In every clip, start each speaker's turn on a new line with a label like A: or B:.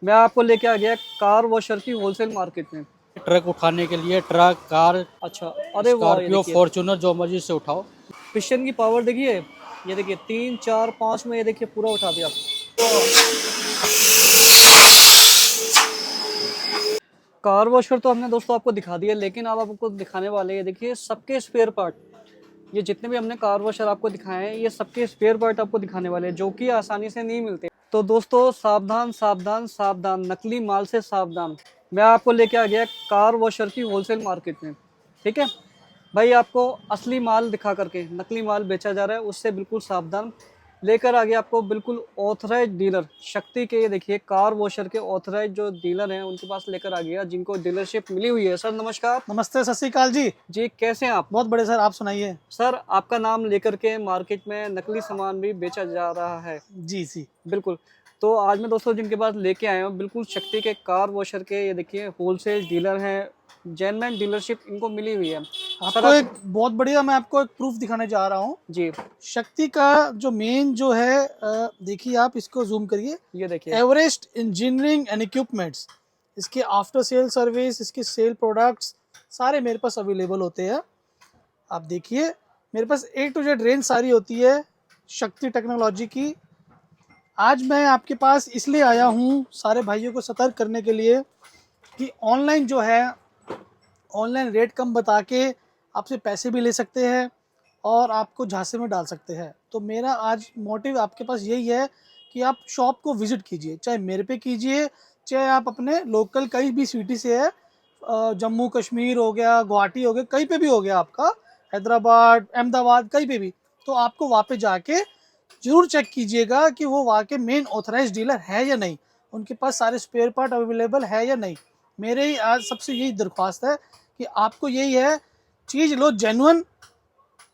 A: मैं आपको लेके आ गया कार वॉशर की होलसेल मार्केट में।
B: ट्रक उठाने के लिए ट्रक, कार,
A: अच्छा, अरे वाह, ये
B: स्कॉर्पियो,
A: देखिए
B: फॉर्च्यूनर जो मर्जी से उठाओ।
A: पिस्टन की पावर देखिए। ये देखिए 3 4 5 में ये देखिए पूरा उठा दिया आपको। कार वॉशर तो हमने दोस्तों आपको दिखा दिया, लेकिन अब आपको दिखाने वाले ये देखिए सबके स्पेयर पार्ट। ये जितने भी हमने कार वॉशर आपको दिखाए हैं, ये सबके स्पेयर पार्ट आपको दिखाने वाले हैं, जो कि आसानी से नहीं मिलते। तो दोस्तों सावधान सावधान सावधान, नकली माल से सावधान। मैं आपको लेके आ गया कार वॉशर की होलसेल मार्केट में। ठीक है भाई, आपको असली माल दिखा करके नकली माल बेचा जा रहा है, उससे बिल्कुल सावधान। लेकर आ गया आपको बिल्कुल ऑथराइज डीलर शक्ति के। ये देखिए कार वॉशर के ऑथराइज जो डीलर हैं उनके पास लेकर आ गया, जिनको डीलरशिप मिली हुई है। सर नमस्कार।
C: नमस्ते, सत श्री अकाल जी।
A: जी कैसे हैं आप?
C: बहुत बड़े सर, आप सुनाइए।
A: सर आपका नाम लेकर के मार्केट में नकली सामान भी बेचा जा रहा है।
C: जी जी।
A: बिल्कुल। तो आज मैं दोस्तों जिनके पास लेके आया हूँ बिल्कुल शक्ति के कार वॉशर के, ये देखिए होलसेल डीलर हैं, जेन्युइन डीलरशिप इनको मिली हुई है। सर
C: आपको एक बहुत बढ़िया, मैं आपको एक प्रूफ दिखाने जा रहा हूँ।
A: जी
C: शक्ति का जो मेन जो है, देखिए आप इसको जूम करिए।
A: ये देखिए
C: एवरेस्ट इंजीनियरिंग एंड इक्विपमेंट्स, इसके आफ्टर सेल सर्विस, इसके सेल प्रोडक्ट्स सारे मेरे पास अवेलेबल होते हैं। आप देखिए मेरे पास A to Z रेंज सारी होती है शक्ति टेक्नोलॉजी की। आज मैं आपके पास इसलिए आया हूँ सारे भाइयों को सतर्क करने के लिए कि ऑनलाइन जो है, ऑनलाइन रेट कम बता के आपसे पैसे भी ले सकते हैं और आपको झांसे में डाल सकते हैं। तो मेरा आज मोटिव आपके पास यही है कि आप शॉप को विजिट कीजिए, चाहे मेरे पे कीजिए, चाहे आप अपने लोकल कहीं भी सिटी से है, जम्मू कश्मीर हो गया, गुवाहाटी हो गया, कहीं पे भी हो गया आपका, हैदराबाद, अहमदाबाद, कहीं पे भी, तो आपको वहाँ पे जाके जरूर चेक कीजिएगा कि वो वहाँ के मेन ऑथराइज डीलर है या नहीं, उनके पास सारे स्पेयर पार्ट अवेलेबल है या नहीं। मेरे ही आज सबसे यही दरख्वास्त है कि आपको यही है, चीज़ लो जेन्युइन।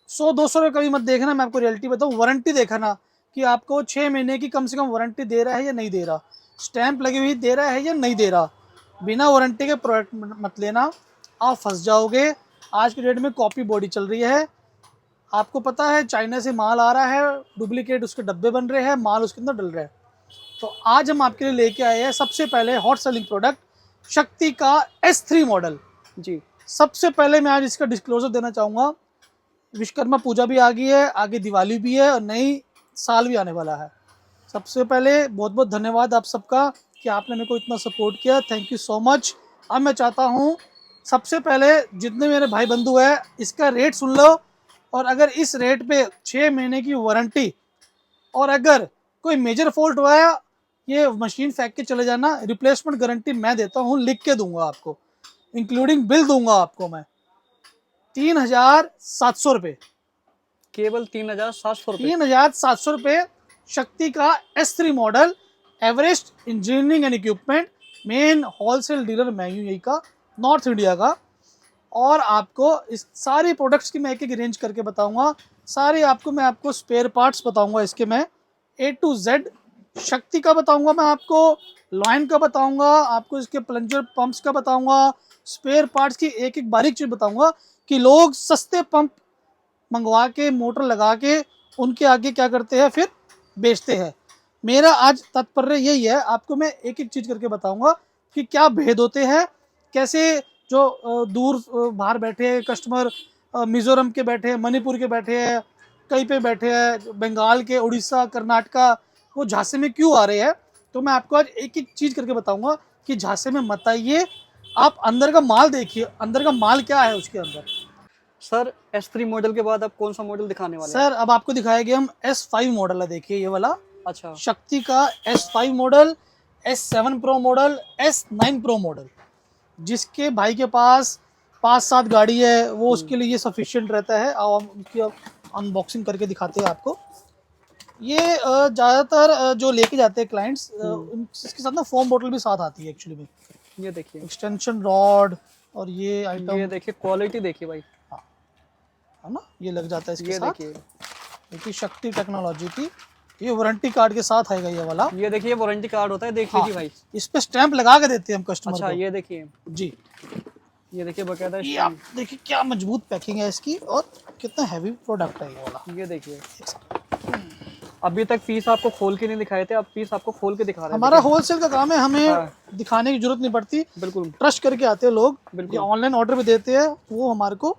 C: 100-200 रुपये कभी मत देखना, मैं आपको रियलिटी बताऊँ, वारंटी देखना कि आपको 6 महीने की कम से कम वारंटी दे रहा है या नहीं दे रहा, स्टैंप लगी हुई दे रहा है या नहीं दे रहा। बिना वारंटी के प्रोडक्ट मत लेना, आप फंस जाओगे। आज के डेट में कॉपी बॉडी चल रही है, आपको पता है चाइना से माल आ रहा है, डुप्लीकेट उसके डब्बे बन रहे हैं, माल उसके अंदर डल रहा है। तो आज हम आपके लिए लेके आए हैं सबसे पहले हॉट सेलिंग प्रोडक्ट शक्ति का S3 मॉडल।
A: जी।
C: सबसे पहले मैं आज इसका डिस्क्लोजर देना चाहूँगा, विश्वकर्मा पूजा भी आ गई है, आगे दिवाली भी है और नई साल भी आने वाला है। सबसे पहले बहुत बहुत धन्यवाद आप सबका कि आपने मेरे को इतना सपोर्ट किया, थैंक यू सो मच। अब मैं चाहता हूँ सबसे पहले जितने मेरे भाई बंधु हैं इसका रेट सुन लो, और अगर इस रेट पे 6 महीने की वारंटी, और अगर कोई मेजर फॉल्ट हुआ है, ये मशीन फेंक के चले जाना, रिप्लेसमेंट गारंटी मैं देता हूँ, लिख के दूंगा आपको, इंक्लूडिंग बिल दूंगा आपको मैं। 3,700 रुपये,
A: केवल 3,700 रुपये।
C: 3,700 रुपये शक्ति का S3 model, Everest engineering and equipment, main wholesale dealer मैं हूँ यही का, नॉर्थ इंडिया का। और आपको इस सारी प्रोडक्ट्स की मैं एक एक रेंज करके बताऊंगा, सारे आपको मैं आपको स्पेयर पार्ट्स बताऊंगा इसके, मैं A to Z शक्ति का बताऊंगा, मैं आपको लॉयन का बताऊंगा, आपको इसके प्लंजर पंप्स का बताऊंगा, स्पेयर पार्ट्स की एक एक बारीक चीज़ बताऊंगा कि लोग सस्ते पंप मंगवा के मोटर लगा के उनके आगे क्या करते हैं, फिर बेचते हैं। मेरा आज तात्पर्य यही है, आपको मैं एक एक चीज़ करके बताऊंगा कि क्या भेद होते हैं, कैसे जो दूर बाहर बैठे हैं कस्टमर, मिजोरम के बैठे हैं, मणिपुर के बैठे हैं, कहीं पे बैठे हैं, बंगाल के, उड़ीसा, कर्नाटका, वो झांसे में क्यों आ रहे हैं। तो मैं आपको आज एक एक चीज़ करके बताऊंगा कि झांसे में मत आइए, आप अंदर का माल देखिए, अंदर का माल क्या है उसके अंदर।
A: सर S3 मॉडल के बाद आप कौन सा मॉडल दिखाने वाले हैं?
C: सर अब आपको दिखाएंगे हम S5 मॉडल है, देखिए ये वाला
A: अच्छा।
C: शक्ति का S5 model, S7 pro model, S9 pro model. जिसके भाई के पास 5-7 गाड़ी है वो उसके लिए ये सफिशिएंट रहता है। अब हम उसकी अनबॉक्सिंग करके दिखाते हैं आपको। ये ज़्यादातर जो लेके जाते हैं क्लाइंट्स, इसके साथ ना फोम बोतल भी साथ आती है एक्चुअली में,
A: ये देखिए,
C: एक्सटेंशन रॉड, और ये आइटम,
A: ये देखिए क्वालिटी देखिए भाई,
C: है ना, ये लग जाता है इसके
A: ये
C: साथ।
A: देखिए,
C: देखिए शक्ति टेक्नोलॉजी की, ये वारंटी कार्ड के साथ आएगा ये वाला।
A: ये देखिए वारंटी कार्ड होता है, देख
C: हाँ,
A: लीजिए भाई।
C: इस पे स्टैंप लगा के देते हैं हम कस्टमर
A: अच्छा,
C: को।
A: ये देखिए,
C: जी,
A: ये देखिए बकायदा
C: ये आप देखिए क्या मजबूत पैकिंग है इसकी, और कितना हैवी प्रोडक्ट है ये वाला।
A: ये देखिए, अभी तक पीस आपको खोल के नहीं दिखाए थे, अब पीस आपको खोल के दिखा रहे हैं।
C: हमारा होलसेल का काम है, हमें
A: हाँ।
C: दिखाने की जरूरत नहीं पड़ती,
A: बिल्कुल
C: ट्रस्ट करके आते हैं लोग,
A: बिल्कुल।
C: ये ऑनलाइन ऑर्डर भी देते हैं, वो हमारे को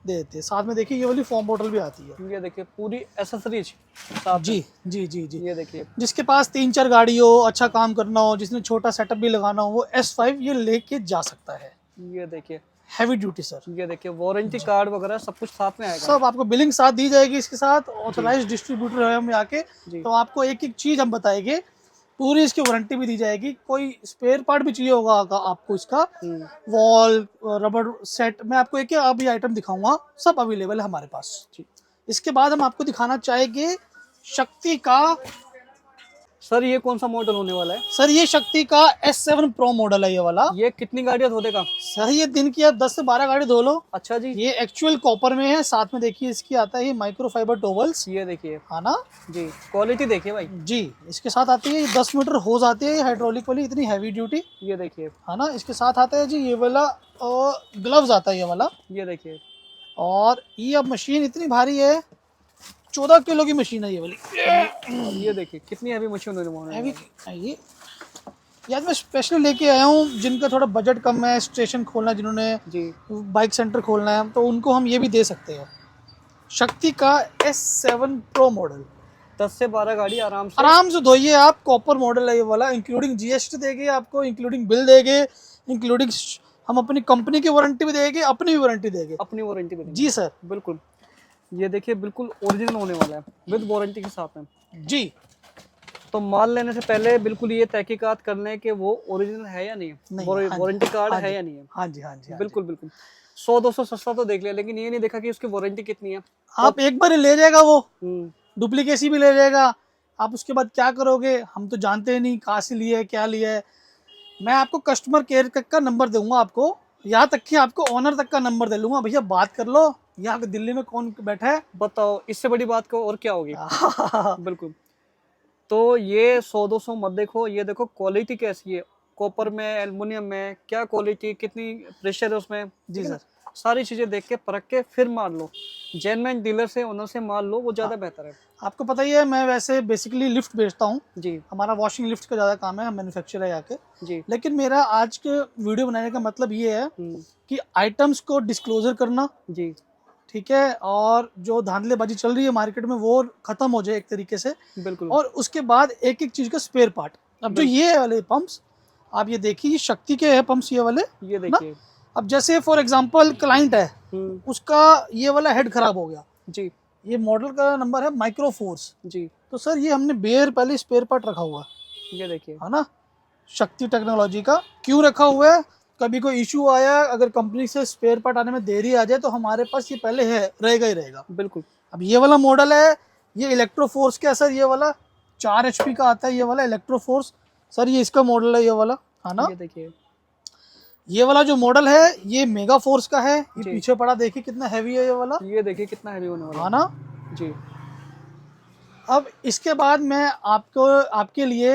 C: दे देते हैं। साथ में देखिए ये वाली फॉर्म बॉटल भी आती है।
A: ये देखिए पूरी एसेसरीज साथ
C: जी
A: में।
C: जी जी जी।
A: ये देखिए
C: जिसके पास 3-4 गाड़ी हो, अच्छा काम करना हो, जिसने छोटा सेटअप भी लगाना हो, वो S5 ये लेके जा सकता है।
A: ये देखिए
C: हैवी ड्यूटी सर।
A: ये देखिए वारंटी कार्ड वगैरह सब कुछ साथ में आएगा।
C: सब आपको बिलिंग साथ दी जाएगी, इसके साथ ऑथराइज डिस्ट्रीब्यूटर है हम यहाँ के,
A: जी।
C: तो आपको एक एक चीज हम बताएंगे, पूरी इसकी वारंटी भी दी जाएगी। कोई स्पेयर पार्ट भी चाहिए होगा आपको इसका, वॉल रबर सेट, मैं आपको एक अभी आइटम दिखाऊंगा, सब अवेलेबल है हमारे पास।
A: जी।
C: इसके बाद हम आपको दिखाना चाहेंगे शक्ति का।
A: सर ये कौन सा मॉडल होने वाला है?
C: सर ये शक्ति का S7 प्रो मॉडल है ये वाला।
A: ये कितनी गाड़ियां धो देगा?
C: सर ये दिन की आप 10 से 12 गाड़ी धो लो।
A: अच्छा जी।
C: ये एक्चुअल कॉपर में है, साथ में देखिए इसकी आता है माइक्रो फाइबर टॉवल्स।
A: ये देखिए
C: है ना
A: जी, क्वालिटी देखिए भाई।
C: जी। इसके साथ आती है 10 मीटर होज आती है हाइड्रोलिक वाली, इतनी हैवी ड्यूटी।
A: ये देखिए
C: है ना। इसके साथ आता है जी ये वाला ग्लव्स आता है ये वाला।
A: ये देखिए
C: और ये अब मशीन इतनी भारी है, 14 किलो की मशीन है ये वाली।
A: ये देखिए कितनी हैवी मशीन होने वाली
C: हैवी
A: है।
C: ये यार मैं स्पेशली लेके आया हूँ, जिनका थोड़ा बजट कम है, स्टेशन खोलना है, जिन्होंने
A: जी
C: बाइक सेंटर खोलना है, तो उनको हम ये भी दे सकते हैं। शक्ति का S7 प्रो मॉडल
A: 10 से 12 गाड़ी आराम से
C: धोइए आप। कॉपर मॉडल है ये वाला, इंक्लूडिंग GST देंगे आपको, इंक्लूडिंग बिल देंगे, इंक्लूडिंग हम अपनी कंपनी की वारंटी भी देंगे, अपनी भी वारंटी देंगे।
A: अपनी वारंटी भी
C: जी सर
A: बिल्कुल। ये देखिए बिल्कुल ओरिजिनल होने वाला है विद वारंटी के साथ में
C: जी।
A: तो माल लेने से पहले बिल्कुल ये तहकीकात कर लें कि वो ओरिजिनल है या नहीं है, वारंटी कार्ड है या नहीं है।
C: हाँ जी हाँ जी
A: बिल्कुल बिल्कुल। 100-200 सस्ता तो देख लिया, लेकिन ये नहीं देखा कि उसकी वारंटी कितनी है।
C: आप एक बार ही ले जाएगा वो,
A: हम्म,
C: डुप्लीकेसी भी ले जाएगा। आप उसके बाद क्या करोगे, हम तो जानते ही नहीं कहाँ से लिया है क्या लिया है। मैं आपको कस्टमर केयर का नंबर दूंगा आपको, यहाँ तक कि आपको ओनर तक का नंबर दे लूंगा, भैया बात कर लो, यहाँ पे दिल्ली में कौन बैठा है
A: बताओ इससे बड़ी बात को और क्या होगी। बिल्कुल। तो ये 100-200 मत देखो, ये देखो क्वालिटी कैसी है, कॉपर में, एल्युमिनियम में, क्या क्वालिटी, कितनी प्रेशर है उसमें।
C: जी सर।
A: सारी चीजें देख के परख के फिर मार लो, जेन्युइन डीलर से, ओनर से मार लो, वो ज्यादा बेहतर है।
C: आपको पता ही है मैं वैसे बेसिकली लिफ्ट बेचता हूँ,
A: जी
C: हमारा वॉशिंग लिफ्ट का ज़्यादा काम है, हम मैन्युफैक्चरर है यहाँ के।
A: जी।
C: लेकिन मेरा आज के वीडियो बनाने का मतलब ये है कि आइटम्स को डिस्क्लोजर करना,
A: जी
C: ठीक है, और जो धांधलेबाजी चल रही है मार्केट में वो खत्म हो जाए एक तरीके से,
A: बिल्कुल।
C: और उसके बाद एक एक चीज का स्पेयर पार्ट। अब जो ये वाले पंप्स आप ये देखिए, ये शक्ति के है पंप्स ये वाले।
A: ये देखिए
C: अब जैसे फॉर एग्जांपल क्लाइंट है, उसका ये वाला हेड खराब हो गया
A: जी,
C: ये मॉडल का नंबर है माइक्रो फोर्स
A: जी,
C: तो सर ये हमने बेयर पहले स्पेयर पार्ट रखा हुआ है,
A: ये देखिए
C: है ना, शक्ति टेक्नोलॉजी का। क्यों रखा हुआ है, कभी कोई इशू आया, अगर कंपनी से स्पेयर पार्ट आने में देरी आ जाए तो हमारे पास ये पहले है, रहेगा ही रहेगा।
A: बिल्कुल।
C: अब ये वाला मॉडल है, ये इलेक्ट्रो फोर्स का सर, ये वाला 4 HP का आता है ये वाला इलेक्ट्रो फोर्स सर, ये इसका मॉडल है ये वाला, है ना।
A: ये देखिए
C: ये वाला जो मॉडल है ये मेगा फोर्स का है, ये
A: जी।
C: पीछे पड़ा देखिए कितना हैवी है ये वाला,
A: ये देखिए कितना हैवी होने वाला
C: है ना
A: जी।
C: अब इसके बाद मैं आपको आपके लिए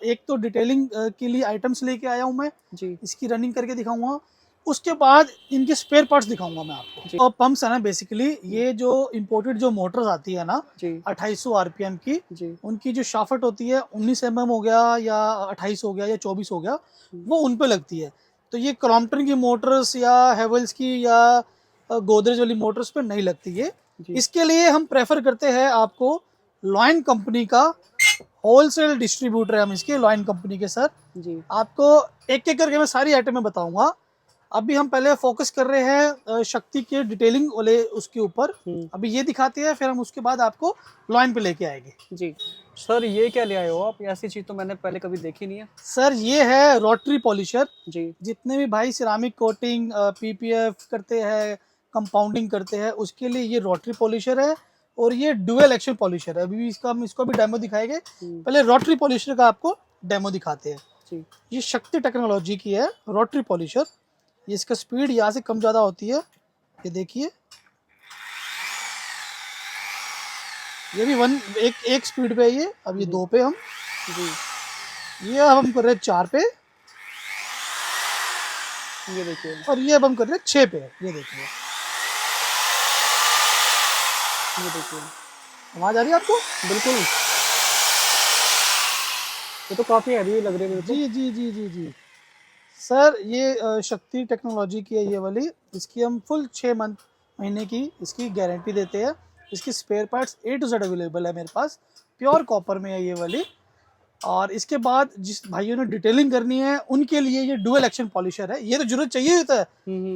C: एक तो डिटेलिंग के लिए आइटम्स लेके आया हूँ मैं,
A: जी
C: इसकी रनिंग करके दिखाऊंगा, उसके बाद इनके स्पेयर पार्ट्स दिखाऊंगा मैं आपको। और पंप्स है ना बेसिकली, ये जो इंपोर्टेड जो मोटर्स आती है ना
A: जी
C: 2800 RPM की,
A: जी
C: उनकी जो शाफ्ट होती है 19 mm हो गया या 28 हो गया या 24 हो गया, वो उन पे लगती है। तो ये क्रॉम्पटन की मोटर्स या हेवल्स की या गोदरेज वाली मोटर्स पे नहीं लगती है। इसके लिए हम प्रेफर करते हैं आपको लॉयन कंपनी का, होलसेल डिस्ट्रीब्यूटर है हम इसके, लॉयन कंपनी के सर।
A: जी
C: आपको एक एक करके मैं सारी आइटमें बताऊंगा। अभी हम पहले फोकस कर रहे हैं शक्ति के डिटेलिंग वाले उसके ऊपर, अभी ये दिखाते हैं, फिर हम उसके बाद आपको लॉयन पे लेके आएंगे।
A: जी सर ये क्या ले आए हो आप, ऐसी चीज तो मैंने पहले कभी देखी नहीं है।
C: सर ये है रोटरी पॉलिशर।
A: जी
C: जितने भी भाई सिरामिक कोटिंग PPF करते हैं, कंपाउंडिंग करते हैं, उसके लिए ये रोटरी पॉलिशर है, और ये डुअल एक्शन पॉलिशर है। अभी इसको भी डेमो दिखाएंगे, पहले रोटरी पॉलिशर का आपको डेमो दिखाते हैं।
A: जी
C: ये शक्ति टेक्नोलॉजी की है रोटरी पॉलिशर, ये इसका स्पीड यहाँ से कम ज़्यादा होती है, ये देखिए, ये भी एक स्पीड पे है ये। अब ये 2 पे हम
A: जी
C: ये अब हम कर रहे हैं 4 पे,
A: ये देखिए
C: और ये अब हम कर रहे हैं 6 पे, ये देखिए,
A: ये देखिए
C: आवाज आ रही है आपको?
A: बिल्कुल। ये तो काफी हैवी लग रही है मेरे को।
C: जी जी जी जी जी सर, ये शक्ति टेक्नोलॉजी की है ये वाली। इसकी हम फुल 6 महीने की इसकी गारंटी देते हैं। इसकी spare parts A to Z available है मेरे पास, प्योर कॉपर में है ये वाली। और इसके बाद जिस भाइयों ने डिटेलिंग करनी है उनके लिए ये डुअल एक्शन पॉलिशर है। ये तो जरूरत चाहिए होता है,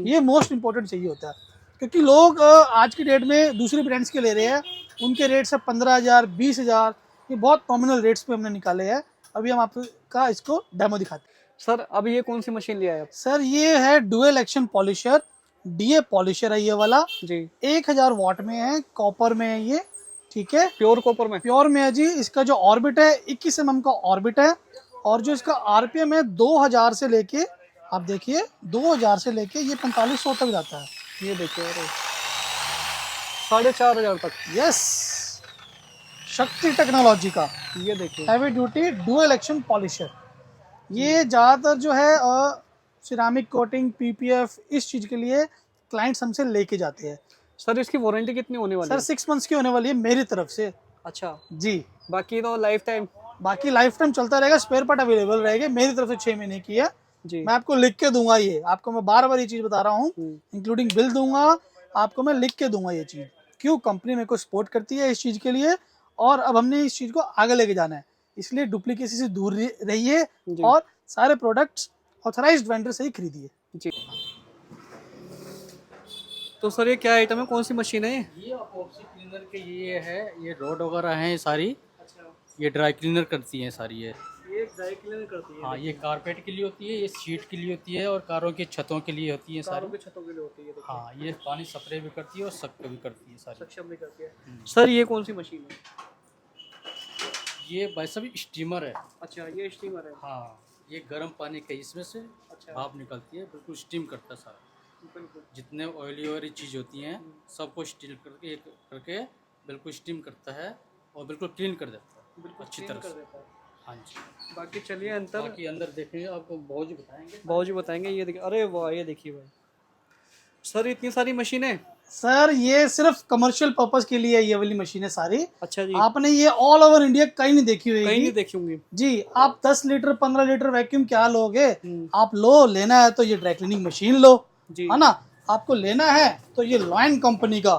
C: ये मोस्ट इंपॉर्टेंट चाहिए होता है, क्योंकि लोग आज की डेट में दूसरे ब्रांड्स के ले रहे हैं। उनके रेट्स है 15,000 20,000, ये बहुत नॉमिनल रेट्स पे हमने निकाले हैं। अभी हम आपका इसको डेमो दिखाते हैं।
A: सर अब ये कौन सी मशीन लिया है आप?
C: सर ये है dual action polisher, DA polisher है ये वाला
A: जी।
C: 1000 वाट में है, कॉपर में है ये, ठीक है,
A: प्योर कॉपर में?
C: प्योर में है जी। इसका जो ऑर्बिट है 21 mm का ऑर्बिट है, और जो इसका RPM है 2000 से लेके, आप देखिए 2000 से लेके ये 4500 तक जाता है।
A: ये देखिए, अरे 4,500 तक।
C: यस, शक्ति टेक्नोलॉजी का
A: ये देखिए,
C: heavy duty dual action polisher. ये ज़्यादातर जो है सिरामिक कोटिंग, PPF, इस चीज़ के लिए क्लाइंट्स हमसे लेके जाते हैं।
A: सर इसकी वारंटी कितनी होने वाली
C: सर
A: है?
C: 6 मंथ्स की होने वाली है मेरी तरफ से।
A: अच्छा,
C: जी,
A: बाकी तो लाइफ टाइम?
C: बाकी लाइफ टाइम चलता रहेगा, स्पेयर पार्ट अवेलेबल रहेगा मेरी तरफ से। 6 महीने की है।
A: जी।
C: मैं आपको लिख के दूंगा, ये आपको मैं बार बार ये चीज़ बता रहा हूँ, इंक्लूडिंग बिल दूंगा आपको, मैं लिख के दूंगा ये चीज़। क्यों? कंपनी मेरे को सपोर्ट करती है इस चीज़ के लिए, और अब हमने इस चीज़ को आगे लेके जाना है, इसलिए डुप्लीकेसी से दूर रहिए और सारे प्रोडक्ट्स ऑथराइज्ड वेंडर से ही खरीदिए।
A: जी। तो सर ये क्या आइटम है, कौन सी मशीन है ये?
B: ये अपॉक्सी क्लीनर के ये है, ये रोड वगैरह हैं सारी,
A: अच्छा,
B: ये ड्राई क्लीनर करती हैं सारी ये।
A: ड्राई क्लीनर करती है?
B: हाँ, ये कारपेट के लिए होती है, ये सीट के लिए होती है, और कारों की छतों के लिए होती है सारी।
A: की छतों के लिए होती है।
B: हाँ, ये पानी स्प्रे भी करती है और सख्त भी करती है सारी।
A: सक्षम भी करती है। सर ये कौन सी मशीन है?
B: ये भाई साहब स्टीमर है।
A: अच्छा, ये स्टीमर है।
B: हाँ, ये गर्म पानी के इसमें से
A: अच्छा,
B: भाप निकलती है, बिल्कुल स्टीम करता है सारा।
A: बिल्कुल।
B: जितने ऑयली चीज़ होती हैं सबको स्टील करके बिल्कुल स्टीम करता है और बिल्कुल क्लीन कर देता है,
A: बिल्कुल
B: अच्छी
A: clean
B: तरह
A: कर
B: से।
A: देता है।
B: हाँ जी।
A: बाकी चलिए अंतर,
B: बाकी अंदर देखेंगे, आपको बहुत जी बताएंगे।
A: बाबू जी बताएंगे। ये देखिए, अरे वाह, ये देखिए भाई, सर इतनी सारी मशीनें।
C: सर ये सिर्फ कमर्शियल पर्पस के लिए ये वाली मशीनें सारी।
A: अच्छा जी।
C: आपने ये ऑल ओवर इंडिया कहीं नहीं देखी
A: कहीं
C: हुई
A: नहीं देखी होंगी
C: जी। आप 10 लीटर 15 लीटर वैक्यूम क्या लोगे? आप लो, लेना है तो ये ड्राई क्लीनिंग मशीन लो,
A: जी।
C: है ना। आपको लेना है तो ये लॉयन कंपनी का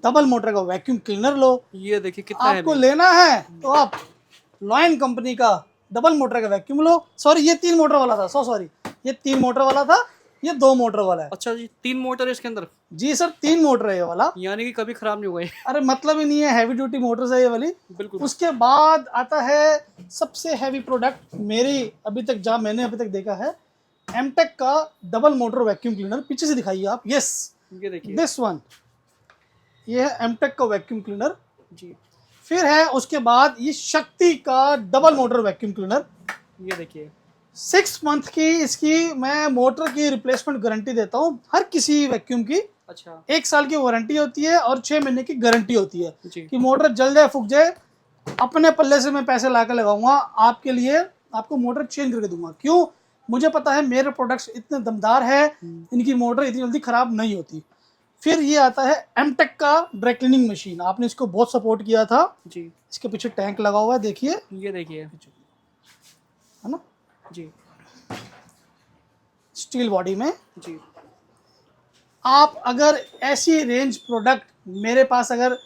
C: डबल मोटर का वैक्यूम क्लीनर लो।
A: ये देखिए कितना
C: आपको
A: है।
C: लेना है तो आप लॉयन कंपनी का डबल मोटर का वैक्यूम लो। सॉरी, ये 3 मोटर वाला था, सॉरी, ये 3 मोटर वाला था, ये 2 मोटर वाला है।
A: अच्छा जी, 3 मोटर है इसके अंदर?
C: जी सर, 3 मोटर है ये वाला।
A: यानी कि कभी खराब नहीं हुआ है।
C: अरे मतलब ही नहीं है, हैवी ड्यूटी मोटर्स है ये वाली।
A: बिल्कुल।
C: उसके बाद आता है सबसे हैवी प्रोडक्ट मेरी अभी तक, जहाँ मैंने अभी तक देखा है, एमटेक का डबल मोटर वैक्यूम क्लीनर। पीछे से दिखाइए आप। यस,
A: ये देखिए,
C: दिस वन, ये है एमटेक का वैक्यूम क्लीनर
A: जी।
C: फिर है उसके बाद ये शक्ति का डबल मोटर वैक्यूम क्लीनर।
A: ये देखिए,
C: 6 मंथ की इसकी मैं मोटर की रिप्लेसमेंट गारंटी देता हूँ हर किसी वैक्यूम की।
A: अच्छा
C: 1 साल की वारंटी होती है और 6 महीने की गारंटी होती है
A: जी।
C: कि मोटर जल जाए, फूक जाए, अपने पल्ले से मैं पैसे ला कर लगाऊंगा आपके लिए, आपको मोटर चेंज करके दूंगा। क्यों? मुझे पता है मेरे प्रोडक्ट्स इतने दमदार है, इनकी मोटर इतनी जल्दी खराब नहीं होती। फिर ये आता है एमटेक का ड्राई क्लीनिंग मशीन। आपने इसको बहुत सपोर्ट किया था
A: जी।
C: इसके पीछे टैंक लगा हुआ है, देखिए,
A: ये देखिए,
C: है ना,
A: जी
C: स्टील बॉडी में।
A: जी।
C: आप अगर ऐसी रेंज प्रोडक्ट मेरे पास, अगर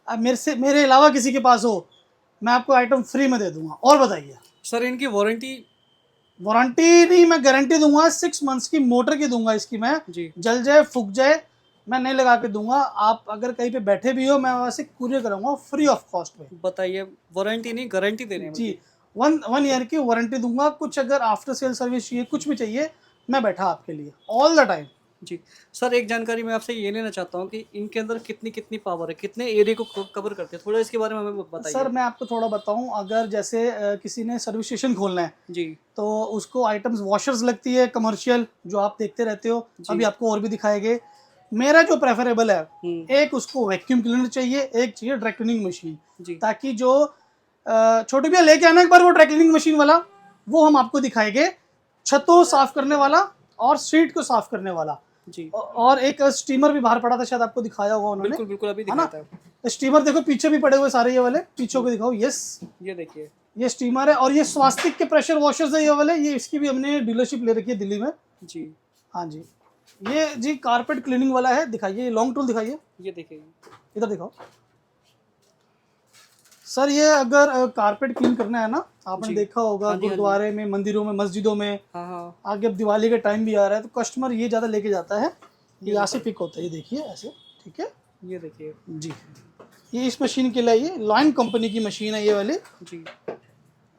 C: मेरे अलावा किसी के पास हो, मैं आपको आइटम फ्री में दे दूंगा। और बताइए
A: सर इनकी वारंटी?
C: वारंटी नहीं, मैं गारंटी दूंगा 6 मंथ्स की मोटर की दूंगा इसकी मैं।
A: जी।
C: जल जाए, फूक जाए, मैं नहीं लगा के दूंगा। आप अगर कहीं पे बैठे भी हो, मैं वहाँ से कुरियर कराऊंगा फ्री ऑफ कॉस्ट में।
A: बताइए, वारंटी नहीं गारंटी दे रहे हैं?
C: जी, 1 ईयर की वारंटी दूंगा। कुछ अगर आफ्टर सेल सर्विस चाहिए, कुछ भी चाहिए, मैं बैठा आपके लिए ऑल द टाइम।
A: जी। सर एक जानकारी मैं आपसे ये लेना चाहता हूँ कि इनके अंदर कितनी कितनी पावर है, कितने एरिया को कवर करते हैं, थोड़ा इसके बारे में हमें बताइए।
C: सर मैं आपको थोड़ा बताऊं, अगर जैसे किसी ने सर्विस स्टेशन खोलना है
A: जी।
C: तो उसको आइटम्स वॉशर्स लगती है कमर्शियल, जो आप देखते रहते हो, अभी आपको और भी दिखाएंगे। मेरा जो प्रेफरेबल है, एक उसको वैक्यूम क्लीनर चाहिए, एक चाहिए ड्राई क्लीनिंग मशीन, ताकि जो छोटे भैया लेके आना एक बार वो ड्राई क्लीनिंग मशीन वाला, वो हम आपको दिखाएंगे, छतों साफ करने वाला और सीट को साफ करने वाला
A: जी।
C: और एक स्टीमर भी बाहर पड़ा था, शायद आपको दिखाया होगा उन्होंने।
A: बिल्कुल बिल्कुल, अभी
C: है ना?
A: दिखाता है।
C: स्टीमर देखो पीछे भी पड़े हुए सारे ये वाले, पीछे को दिखाओ। यस,
A: ये देखिए,
C: ये स्टीमर है और ये स्वास्तिक के प्रेशर वॉशर्स है ये वाले, ये इसकी भी हमने डीलरशिप ले रखी है दिल्ली में
A: जी।
C: हाँ जी। ये जी कारपेट क्लीनिंग वाला है, दिखाइए लॉन्ग टूल दिखाइए,
A: ये देखिए,
C: इधर दिखाओ सर। ये अगर कारपेट क्लीन करना है ना, आपने
A: जी।
C: देखा होगा
A: हाँ जी, हाँ जी।
C: गुरुद्वारे में, मंदिरों में, मस्जिदों में,
A: हाँ हाँ,
C: आगे अब दिवाली का टाइम भी आ रहा है तो कस्टमर ये ज़्यादा लेके जाता है। ये यहाँ से पिक होता है, ये देखिए ऐसे, ठीक है
A: ये देखिए
C: जी। ये इस मशीन के लिए, ये लॉयन कंपनी की मशीन है ये वाली।
A: जी।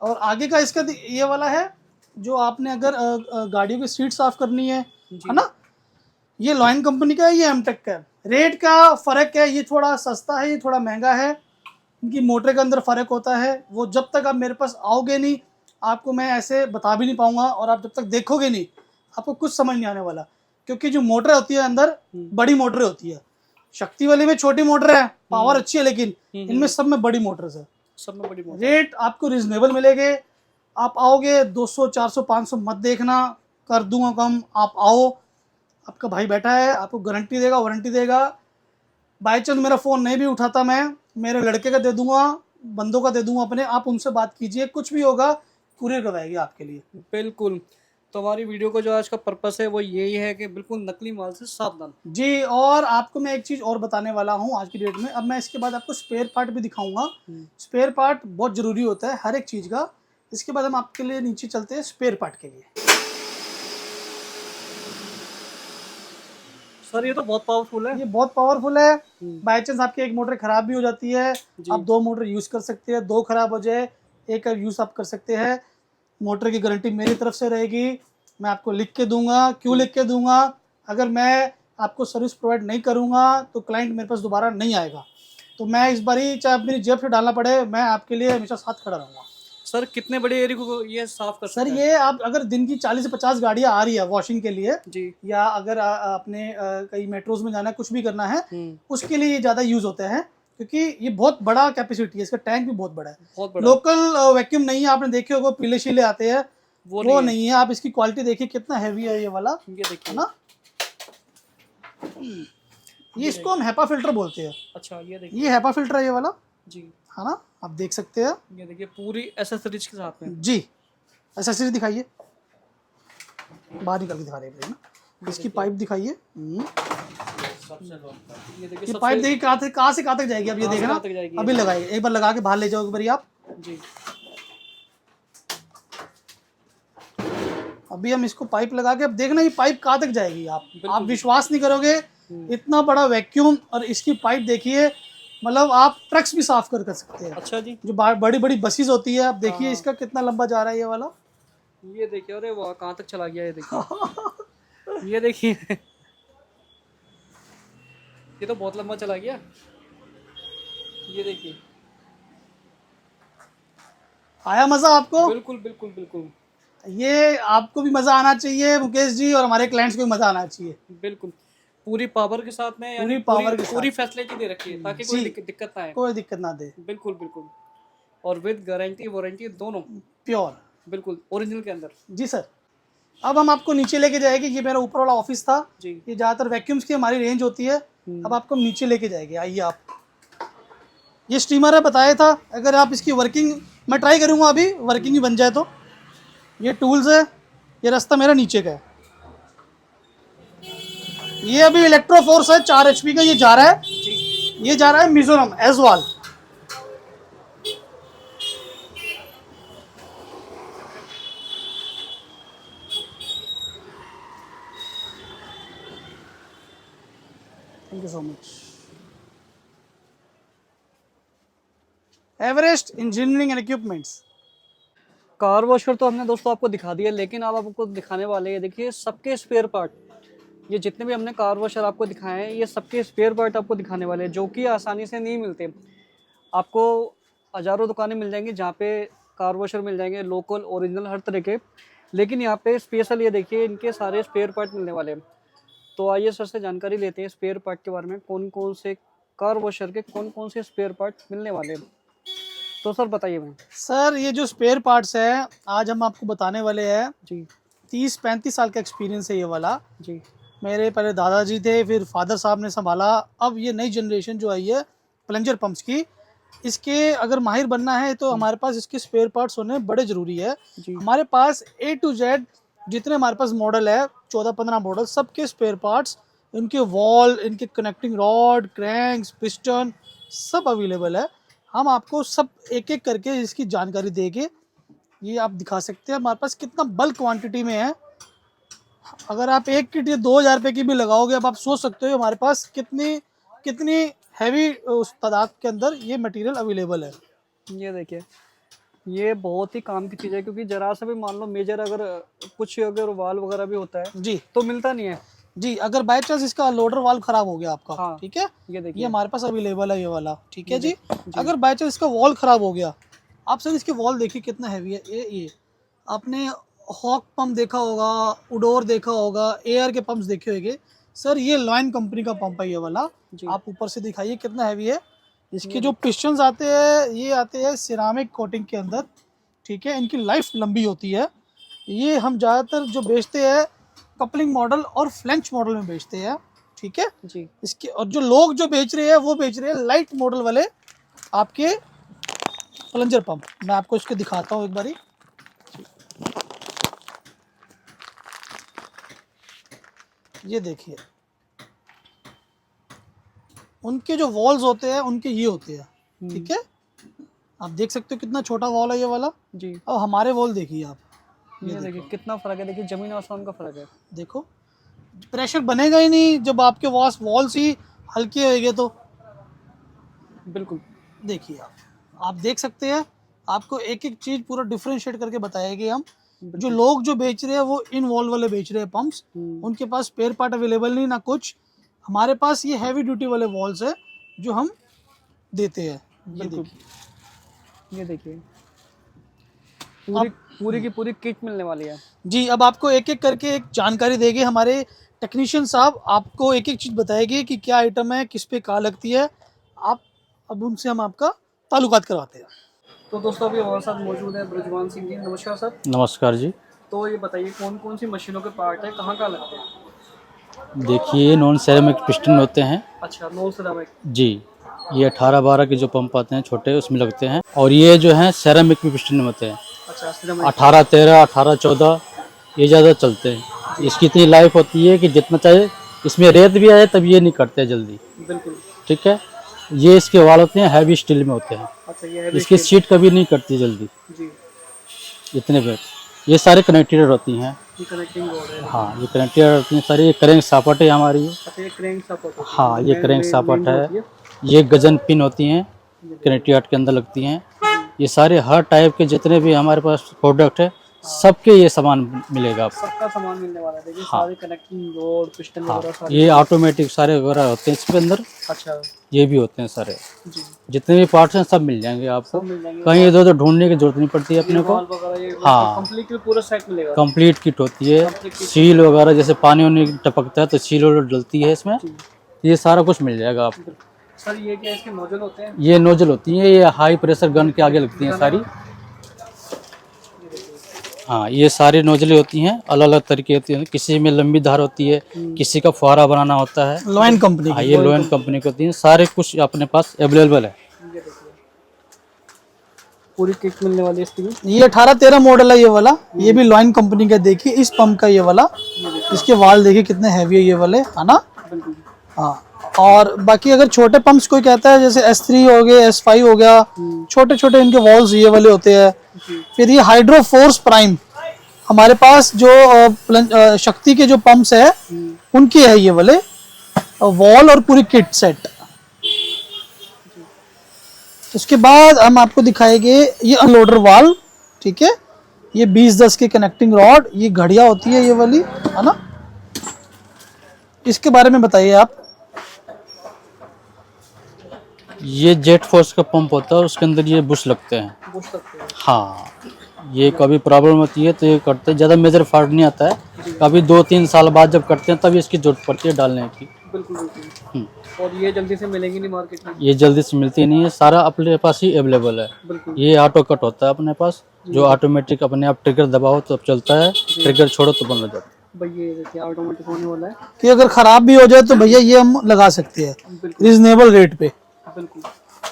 C: और आगे का इसका ये वाला है जो आपने अगर गाड़ियों की सीट साफ करनी है ना, ये लॉयन कंपनी का है, ये एमटेक का है। रेट का फ़र्क है, ये थोड़ा सस्ता है, ये थोड़ा महंगा है, इनकी मोटर के अंदर फ़र्क होता है। वो जब तक आप मेरे पास आओगे नहीं आपको मैं ऐसे बता भी नहीं पाऊंगा, और आप जब तक देखोगे नहीं आपको कुछ समझ नहीं आने वाला, क्योंकि जो मोटर होती है अंदर बड़ी मोटर होती है। शक्ति वाले में छोटी मोटर है, पावर अच्छी है, लेकिन इनमें सब में बड़ी मोटर्स है।
A: सब में बड़ी मोटर।
C: रेट आपको रिजनेबल मिलेंगे। आप आओगे 200 400 500 मत देखना, कर दूंगा कम। आप आओ, आपका भाई बैठा है, आपको गारंटी देगा, वारंटी देगा। बाई चांस मेरा फ़ोन नहीं भी उठाता, मैं मेरे लड़के का दे दूंगा, बंदों का दे दूंगा अपने, आप उनसे बात कीजिए, कुछ भी होगा कुरियर करवाएगी आपके लिए।
A: बिल्कुल। तो हमारी वीडियो को जो आज का पर्पस है वो यही है कि बिल्कुल नकली माल से सावधान
C: जी। और आपको मैं एक चीज़ और बताने वाला हूँ आज की डेट में। अब मैं इसके बाद आपको स्पेयर पार्ट भी दिखाऊंगा। स्पेयर पार्ट बहुत ज़रूरी होता है हर एक चीज़ का। इसके बाद हम आपके लिए नीचे चलते हैं स्पेयर पार्ट के लिए।
A: सर ये तो बहुत पावरफुल है।
C: ये बहुत पावरफुल है। बाई चांस आपकी एक मोटर ख़राब भी हो जाती है, आप 2 मोटर यूज़ कर सकते हैं। 2 ख़राब हो जाए, एक यूज़ आप कर सकते हैं। मोटर की गारंटी मेरी तरफ से रहेगी, मैं आपको लिख के दूंगा। क्यों लिख के दूंगा? अगर मैं आपको सर्विस प्रोवाइड नहीं करूंगा तो क्लाइंट मेरे पास दोबारा नहीं आएगा। तो मैं इस बारी चाहे आप मेरी जेब से डालना पड़े, मैं आपके लिए हमेशा साथ खड़ा रहूँगा।
A: सर कितने बड़े एरिया को ये साफ कर सकता
C: सर
A: है?
C: ये आप अगर दिन की 40 से 50 गाड़ियाँ आ रही है वॉशिंग के लिए
A: जी।
C: या अगर अपने कई मेट्रोज में जाना है, कुछ भी करना है, उसके लिए ये ज़्यादा यूज़ होते हैं, क्योंकि ये बहुत बड़ा कैपेसिटी है, इसका टैंक भी बहुत बड़ा है।
A: बहुत बड़ा।
C: लोकल वैक्यूम नहीं है, आपने देखे होगा पीले शीले आते हैं, वो नहीं है। आप इसकी क्वालिटी देखिए कितना हैवी है ये वाला,
A: ये देखिए
C: ना। ये इसको हम हैपा फिल्टर बोलते हैं।
A: अच्छा ये देखिए,
C: ये हैपा फिल्टर है ये वाला
A: जी।
C: है ना, आप देख सकते हैं।
A: ये देखिए पूरी एसेसरीज के साथ में
C: जी। एसेसरी दिखाइए, बाहर निकल के दिखा रहे हैं ना। इसकी पाइप दिखाइए।
A: ये देखिए
C: ये पाइप देखिए कहाँ से कहाँ तक जाएगी, अब ये देखना।
A: कहाँ तक जाएगी?
C: अभी लगाइए, एक बार लगा के बाहर ले जाओ एक बार आप।
A: जी।
C: अभी हम इसको पाइप लगा के, अब देखना ये पाइप कहाँ तक जाएगी। आप विश्वास नहीं करोगे, इतना बड़ा वैक्यूम और इसकी पाइप देखिए, मतलब आप ट्रक्स भी साफ कर सकते हैं।
A: अच्छा जी।
C: जो बड़ी बड़ी बसेस होती है, आप देखिए इसका कितना लंबा जा रहा है ये वाला।
A: ये देखिए, अरे वाह कहाँ तक चला गया, ये देखिए। ये देखिए, ये तो बहुत लंबा चला गया। ये देखिए,
C: आया मजा आपको?
A: बिल्कुल बिल्कुल बिल्कुल
C: ये आपको भी मजा आना चाहिए मुकेश जी, और हमारे क्लाइंट्स को भी मजा आना चाहिए।
A: बिल्कुल। पूरी पावर के साथ में, यानी
C: पूरी पावर के साथ,
A: पूरी फैसिलिटी दे रखी है ताकि कोई दिक्कत ना आए।
C: कोई दिक्कत ना दे।
A: बिल्कुल बिल्कुल। और विद गारंटी वारंटी दोनों,
C: प्योर,
A: बिल्कुल ओरिजिनल के अंदर।
C: जी सर। अब हम आपको नीचे लेके जाएंगे। ये मेरा ऊपर वाला ऑफिस था
A: जी।
C: ये ज़्यादातर वैक्यूम्स की हमारी रेंज होती है। अब आपको नीचे लेके जाएंगे, आइए आप। ये स्टीमर है, बताया था। अगर आप इसकी वर्किंग, मैं ट्राई करूँगा अभी वर्किंग ही बन जाए तो। ये टूल्स है, ये रास्ता मेरा नीचे का है। ये अभी इलेक्ट्रो फोर्स है 4 HP का, ये जा रहा है
A: जी।
C: ये जा रहा है Mizoram Aizawl. Thank you so much. Everest engineering and equipments.
A: Car washer तो हमने दोस्तों आपको दिखा दिया, लेकिन अब आपको दिखाने वाले हैं, देखिए सबके स्पेयर पार्ट। ये जितने भी हमने कार वॉशर आपको दिखाए हैं, ये सबके स्पेयर पार्ट आपको दिखाने वाले हैं, जो कि आसानी से नहीं मिलते। आपको हज़ारों दुकानें मिल जाएंगी जहाँ पे कार वॉशर मिल जाएंगे, लोकल ओरिजिनल हर तरह के, लेकिन यहाँ पे स्पेशल ये देखिए इनके सारे स्पेयर पार्ट मिलने वाले हैं। तो आइए सर से जानकारी लेते हैं स्पेयर पार्ट के बारे में, कौन कौन से कार वॉशर के कौन कौन से स्पेयर पार्ट मिलने वाले हैं। तो सर बताइए। मैं
C: सर ये जो स्पेयर पार्ट्स है आज हम आपको बताने वाले हैं
A: जी।
C: 30-35 साल का एक्सपीरियंस है ये वाला।
A: जी।
C: मेरे पहले दादाजी थे, फिर फादर साहब ने संभाला। अब ये नई जनरेशन जो आई है प्लंजर पंप्स की, इसके अगर माहिर बनना है तो हमारे पास इसके स्पेयर पार्ट्स होने बड़े ज़रूरी है।
A: जी
C: हमारे पास A to Z जितने हमारे पास मॉडल है 14-15 मॉडल, सबके स्पेयर पार्ट्स, इनके वॉल, इनके कनेक्टिंग रॉड, क्रैंक्स, पिस्टन सब अवेलेबल है। हम आपको सब एक एक करके इसकी जानकारी देंगे। ये आप दिखा सकते हैं हमारे पास कितना बल्क क्वांटिटी में है। अगर आप एक किट या 2,000 रुपये की भी लगाओगे, अब आप सोच सकते हो हमारे पास कितनी कितनी हैवी उस तादाद के अंदर ये मटेरियल अवेलेबल है।
A: ये देखिए, ये बहुत ही काम की चीज़ है, क्योंकि जरा सा भी मान लो मेजर अगर कुछ अगर वाल वगैरह भी होता है
C: जी
A: तो मिलता नहीं है।
C: जी, अगर बाय चांस इसका लोडर वाल्व खराब हो गया आपका,
A: हाँ।
C: ठीक है,
A: ये
C: ये
A: देखिए,
C: हमारे पास अवेलेबल है ये वाला, ठीक है जी।
A: जी।
C: अगर बाय चांस इसका वॉल खराब हो गया, आप सर इसके वॉल देखिए कितना हैवी है। ये आपने हॉक पंप देखा होगा, उडोर देखा होगा, एयर के पंप्स देखे होंगे सर, ये लॉयन कंपनी का पंप है ये वाला।
A: जी।
C: आप ऊपर से दिखाइए कितना हैवी है। इसके जो पिस्टन्स आते हैं ये आते हैं सिरामिक कोटिंग के अंदर, ठीक है, इनकी लाइफ लंबी होती है। ये हम ज़्यादातर जो बेचते हैं कपलिंग मॉडल और फ्लेंच मॉडल में बेचते हैं, ठीक है
A: जी
C: इसके। और जो लोग जो बेच रहे हैं वो बेच रहे हैं लाइट मॉडल वाले आपके प्लंजर पंप। मैं आपको इसके दिखाता हूँ एक बारी। ये देखिए, उनके जो वॉल्स होते हैं उनके ये होते हैं, ठीक है। आप देख सकते हो कितना छोटा वॉल है ये वाला।
A: जी।
C: अब हमारे वॉल देखिए आप,
A: ये देखिए कितना फर्क है, देखिए जमीन आसमान का फर्क है।
C: देखो प्रेशर बनेगा ही नहीं जब आपके वॉल्स ही हल्के होंगे तो।
A: बिल्कुल,
C: देखिए आप देख सकते हैं, आपको एक एक चीज़ पूरा डिफरेंशिएट करके बताएंगे हम। जो लोग जो बेच रहे हैं वो इन वॉल वाले बेच रहे हैं पंप्स, उनके पास स्पेयर पार्ट अवेलेबल नहीं ना कुछ। हमारे पास ये हैवी ड्यूटी वाले वॉल्स है जो हम देते हैं। ये देखिए,
A: ये देखिए पूरी पूरी की पूरी किट मिलने वाली है।
C: जी। अब आपको एक एक करके एक जानकारी देंगे हमारे टेक्नीशियन साहब, आपको एक एक चीज़ बताएगी कि क्या आइटम है, किस पे कहाँ लगती है। आप अब उनसे हम आपका ताल्लुकात करवाते हैं।
A: तो दोस्तों अभी हमारे साथ मौजूद है ब्रजवान सिंह जी। नमस्कार सर।
B: नमस्कार जी।
A: तो ये बताइए कौन कौन सी मशीनों के पार्ट है, कहाँ कहाँ लगते हैं?
B: देखिए, नॉन सेरेमिक पिस्टन होते हैं
A: अच्छा, नो सिरामिक।
B: जी। ये 18-12 के जो पंप आते हैं छोटे, उसमें लगते हैं। और ये जो हैं सेरेमिक भी पिस्टन होते हैं,
A: अच्छा, सिरामिक।
B: 18-13, 18-14 ये ज़्यादा चलते हैं। इसकी इतनी लाइफ होती है कि जितना चाहे इसमें रेत भी आए तब ये नहीं कटते जल्दी,
A: बिल्कुल।
B: ठीक है। ये इसके वाल होते हैं हैवी स्टील में होते हैं।
A: अच्छा, ये है
B: इसकी सीट कभी नहीं कटती जल्दी,
A: जी।
B: इतने पे। ये सारे कनेक्टेड होती हैं।
A: ये कनेक्टिंग बोर्ड है।
B: हाँ, ये कनेक्टेड होती हैं सारी। ये क्रैंक सपोर्ट है हमारी।
A: अच्छा, ये क्रैंक सपोर्ट होती है।
B: हाँ, ये क्रैंक सपोर्ट
A: होती
B: है। ये गजन पिन होती हैं, कनेक्टिव के अंदर लगती हैं। ये सारे हर टाइप के जितने भी हमारे पास प्रोडक्ट है सबके ये सामान मिलेगा आपको।
A: सबका सामान मिलने वाला है। देखिए
B: हाँ।
A: सारे कनेक्टिंग रोड, पिस्टन
B: हाँ,
A: वगैरह सारे।
B: ये ऑटोमेटिक सारे वगैरह होते हैं इसके अंदर।
A: अच्छा
B: ये भी होते हैं सारे,
A: जी,
B: जितने भी पार्ट्स हैं सब मिल जाएंगे आपको।
A: सब मिल जाएंगे।
B: कहीं इधर उधर ढूंढने की जरूरत नहीं पड़ती है अपने को।
A: वॉल वगैरह ये
B: हाँ।
A: कंप्लीट पूरा सेट मिलेगा।
B: कंप्लीट किट होती है।
A: Complete kit।
B: सील वगैरह जैसे पानी वानी टपकता है तो सील वगैरह डलती है इसमें।
A: जी।
B: ये सारा कुछ मिल जाएगा आपको।
A: सर ये क्या इसके नोजल होते हैं?
B: ये नोजल होती हैं, ये हाई प्रेशर गन के आगे लगती हैं सारी। हाँ, ये सारी नोजलें होती हैं, अलग अलग तरीके होती हैं। किसी में लंबी धार होती है, किसी का फुहारा बनाना होता है।
C: लॉयन कंपनी
B: हाँ, ये लोयन कंपनी की होती हैं। सारे कुछ अपने पास अवेलेबल है।
A: ये देखिए पूरी किट मिलने वाली है इसकी।
C: ये 18-13 मॉडल है ये वाला। ये भी लॉयन कंपनी का। देखिए इस पंप का ये वाला, इसके वाल देखिए कितने हैवी है ये वाले, है ना।
A: बिल्कुल।
C: हाँ, और बाकी अगर छोटे पंप्स कोई कहता है जैसे S3 हो गए, S5 हो गया, छोटे छोटे इनके वॉल्स ये वाले होते हैं। फिर ये हाइड्रो फोर्स प्राइम हमारे पास जो शक्ति के जो पंप्स है उनके है ये वाले वॉल और पूरी किट सेट। उसके बाद हम आपको दिखाएंगे ये अनलोडर वाल्व, ठीक है। ये 20-10 की कनेक्टिंग रॉड, ये घड़ियां होती है ये वाली, है ना। इसके बारे में बताइए आप।
B: ये जेट फोर्स का पंप होता है, उसके अंदर ये बुश लगते हैं।
A: बुश सकते हैं।
B: हाँ, ये कभी प्रॉब्लम होती है तो ये करते हैं। ज़्यादा मेजर फॉल्ट नहीं आता है। कभी 2-3 साल बाद जब करते हैं तब इसकी जरूरत पड़ती है डालने की।
A: बिल्कुल बिल्कुल। और ये जल्दी से मिलेंगी नहीं मार्केट में।
B: ये जल्दी से मिलती नहीं है, सारा अपने पास ही अवेलेबल है।
A: बिल्कुल।
B: ये ऑटो कट होता है अपने पास, जो ऑटोमेटिक अपने आप ट्रिगर दबाओ तो अब चलता है, ट्रिगर छोड़ो तो बंद हो जाता है।
A: भैया ये देखिए ऑटोमेटिक होने वाला है
C: कि अगर खराब भी हो जाए तो भैया ये हम लगा सकते हैं
A: बिल्कुल
C: रीजनेबल रेट पे।
A: बिल्कुल।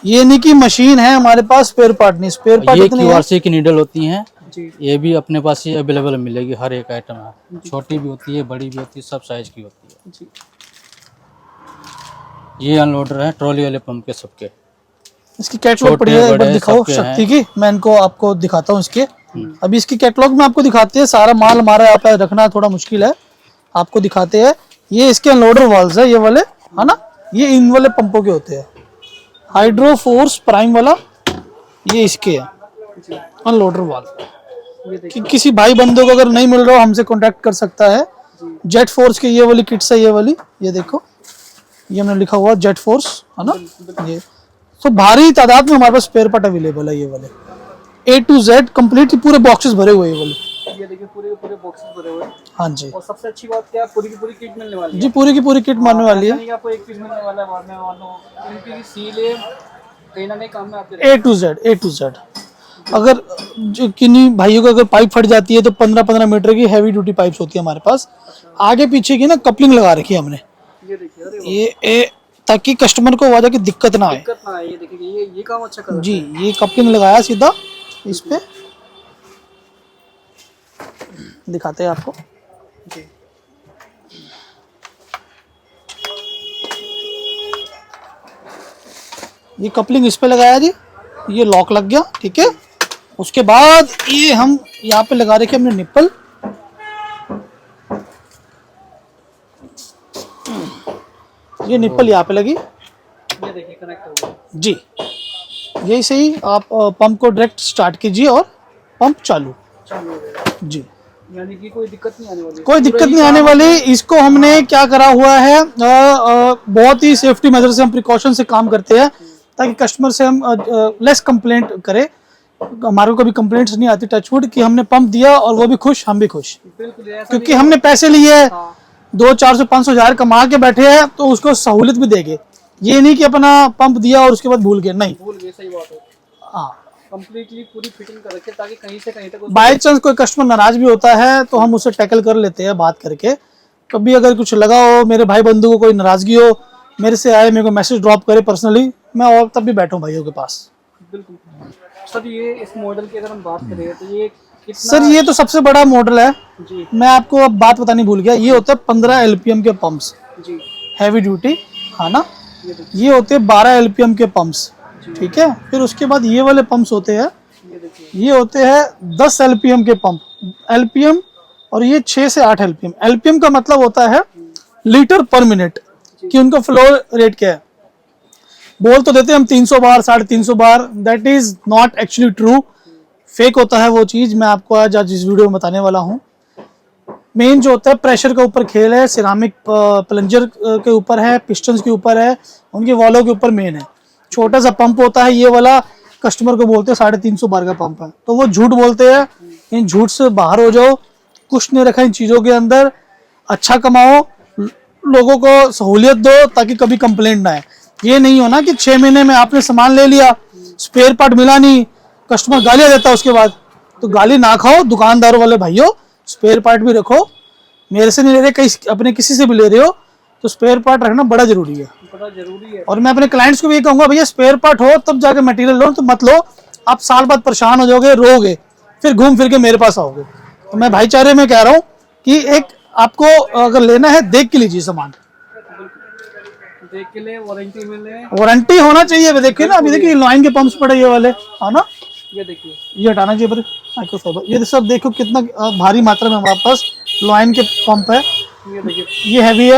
C: ये नहीं कि मशीन है हमारे पास, स्पेयर पार्ट नहीं, स्पेयर पार्ट
B: ये
C: इतने हैं।
B: QRC की नीडल होती हैं,
A: जी
B: ये भी अपने पास ही अवेलेबल मिलेगी, हर एक आइटम है, छोटी भी होती है, बड़ी भी होती है, सब साइज की होती है।
A: जी
B: ये अनलोडर है ट्रॉली वाले पंप के सबके।
C: इसकी कैटलॉग
B: छोटे
C: पड़ी है, एक बार
B: बड़े
C: दिखाओ
B: सबके
C: शक्ति
B: हैं।
C: की, मैं इनको आपको दिखाता हूँ इसके। अभी इसकी कैटलॉग में आपको दिखाते हैं, सारा माल हमारा यहाँ पे रखना थोड़ा मुश्किल है, आपको दिखाते हैं। ये इसके अनलोडर वाल्व्स है, ये वाले है ना, ये इन वाले पंपों के होते हैं, हाइड्रो फोर्स प्राइम वाला, ये इसके है अनलोडर वाल्व।
A: ये देखिए
C: किसी भाई बंदे को अगर नहीं मिल रहा हो हमसे कांटेक्ट कर सकता है। जेट फोर्स की ये वाली किट्स है, ये वाली, ये देखो, ये हमने लिखा हुआ जेट फोर्स है ना, ये तो भारी तादाद में हमारे पास स्पेयर पार्ट अवेलेबल है। ये वाले A to Z कंप्लीटली पूरे बॉक्सेस भरे हुए हैं ये वाले।
A: ये देखिए पूरे पूरे बॉक्सेस भरे हुए हैं।
C: हाँ जी
A: और सबसे अच्छी बात क्या है, पूरी की पूरी किट मिलने वाली है।
C: जी, पूरी की पूरी किट मारने वाली
A: ऐसा
C: है,
A: नहीं कि आपको एक पीस मिलने वाला है, बाद में वालों इनकी सीले कहीं ना कहीं काम में आते रहते
C: A to Z। अगर जो किन्हीं भाइयों को अगर पाइप फट जाती है तो 15-15 मीटर की हैवी ड्यूटी पाइप्स होती है हमारे पास, आगे पीछे की ना कपलिंग लगा रखी है हमने,
A: हैं। ये देखिए अरे
C: ये ताकि कस्टमर को वजह की दिक्कत ना आए।
A: दिक्कत ना है। ये देखिए ये काम अच्छा कर
C: जी, ये कपलिंग लगाया सीधा इस पे, दिखाते हैं आपको।
A: जी
C: ये कपलिंग इस पे लगाया जी, ये लॉक लग गया, ठीक है। उसके बाद ये हम यहाँ पे लगा रखे हमने निप्पल, ये निप्पल यहाँ पे लगी
A: ये देखिए कनेक्ट हो गया।
C: जी। यही सही, आप पंप को डायरेक्ट स्टार्ट कीजिए और पंप चालू
A: चालू हो गया,
C: जी,
A: यानी कि कोई दिक्कत नहीं आने वाली।
C: कोई दिक्कत नहीं आने वाली। इसको हमने क्या करा हुआ है, बहुत ही सेफ्टी मेजर से हम प्रिकॉशन से काम करते हैं ताकि कस्टमर से हम लेस कंप्लेंट करें, हमारे को कभी कंप्लेंट्स नहीं आती, टचवुड, कि हमने पंप दिया और वो भी खुश, हम भी खुश,
A: बिल्कुल ऐसा
C: क्योंकि हमने पैसे लिए है,
A: हाँ
C: 200-400-500 कमा के बैठे हैं तो उसको सहूलियत भी देंगे, ये नहीं कि अपना पंप दिया और उसके बाद भूल गए, नहीं।
A: भूल गए, सही बात है।
C: हाँ,
A: कंप्लीटली पूरी फिटिंग कर रखे ताकि कहीं से कहीं तक उसको-
C: बाई चांस कोई कस्टमर नाराज भी होता है तो हम उससे टैकल कर लेते हैं बात करके। कभी अगर कुछ लगा हो, मेरे भाई बंधु को कोई नाराजगी हो, मेरे से आए, मेरे को मैसेज ड्रॉप करे पर्सनली, मैं और तब भी बैठूं भाइयों के पास।
A: बिल्कुल सर। ये इस मॉडल की अगर हम बात करें तो ये कितना
C: सर ये तो सबसे बड़ा मॉडल है,
A: जी
C: मैं आपको अब बात बतानी भूल गया, ये होता है 15 LPM के पंप्स,
A: जी
C: हैवी ड्यूटी, है ना।
A: ये देखिए
C: ये होते हैं 12 LPM के पंप्स, ठीक है। फिर उसके बाद ये वाले पंप्स होते हैं,
A: ये देखिए
C: ये होते हैं 10 LPM के पंप, LPM, और ये 6 से 8 LPM। LPM का मतलब होता है लीटर पर मिनट, कि उनका फ्लो रेट क्या है। बोल तो देते हैं हम 300 बार, 350 बार, that is not actually true, fake होता है वो चीज। मैं आपको आज इस वीडियो में बताने वाला हूँ। मेन जो होता है प्रेशर के ऊपर खेल है, सिरामिक प्लंजर के ऊपर है, पिस्टन्स के ऊपर है, उनके वॉलों के ऊपर मेन है। छोटा सा पंप होता है ये वाला, कस्टमर को बोलते हैं 350 बार का पंप है, तो वो झूठ बोलते हैं। इन झूठ से बाहर हो जाओ, कुछ नहीं रखा इन चीज़ों के अंदर, अच्छा कमाओ, लोगों को सहूलियत दो ताकि कभी कंप्लेंट ना आए। ये नहीं होना कि 6 महीने में आपने सामान ले लिया, स्पेयर पार्ट मिला नहीं, कस्टमर गालियाँ देता है उसके बाद। तो गाली ना खाओ दुकानदारों वाले भाइयों, स्पेयर पार्ट भी रखो। मेरे से नहीं ले रहे, कहीं अपने किसी से भी ले रहे हो तो स्पेयर पार्ट रखना बड़ा जरूरी है।
A: बड़ा जरूरी है।
C: और मैं अपने क्लाइंट्स को भी ये कहूंगा, भैया स्पेयर पार्ट हो तब जाके मटेरियल लो, तो मत लो, आप साल बाद परेशान हो जाओगे, रोगे, फिर घूम फिर के मेरे पास आओगे। तो मैं भाईचारे में कह रहा हूँ कि एक आपको अगर लेना है देख के लीजिए सामान,
A: देख के ले, वारंटी मिले।
C: वारंटी होना चाहिए। देखिए ना, अभी देखिए लाइन के पंप्स पड़े ये वाले, है ना,
A: ये देखिए
C: ये हटाना चाहिए पर माइक्रोफाइबर, ये सब देखो कितना भारी मात्रा में हमारे पास लाइन के पंप है।
A: ये देखिए
C: ये हैवी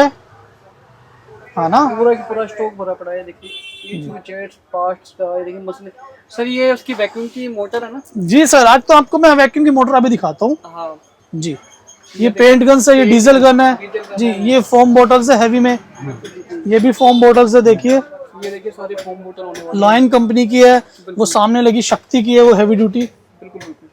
C: है ना।
A: पूरा की पूरा स्टॉक भरा पड़ा है। देखिए ये जेट्स पार्ट्स का, ये देखिए मसले। सर ये उसकी वैक्यूम की मोटर है ना।
C: जी सर, आज तो आपको मैं वैक्यूम की मोटर अभी दिखाता हूँ
A: हाँ
C: जी। ये पेंट गन से, ये डीजल गन है जी, ये फोम बोटल्स है हैवी में, ये भी फोम बोटल्स है। देखिए
A: ये देखिए सारी फोम बोतल होने वाली
C: लाइन कंपनी की है, वो सामने लगी शक्ति की है, वो हैवी ड्यूटी।
A: बिल्कुल बिल्कुल।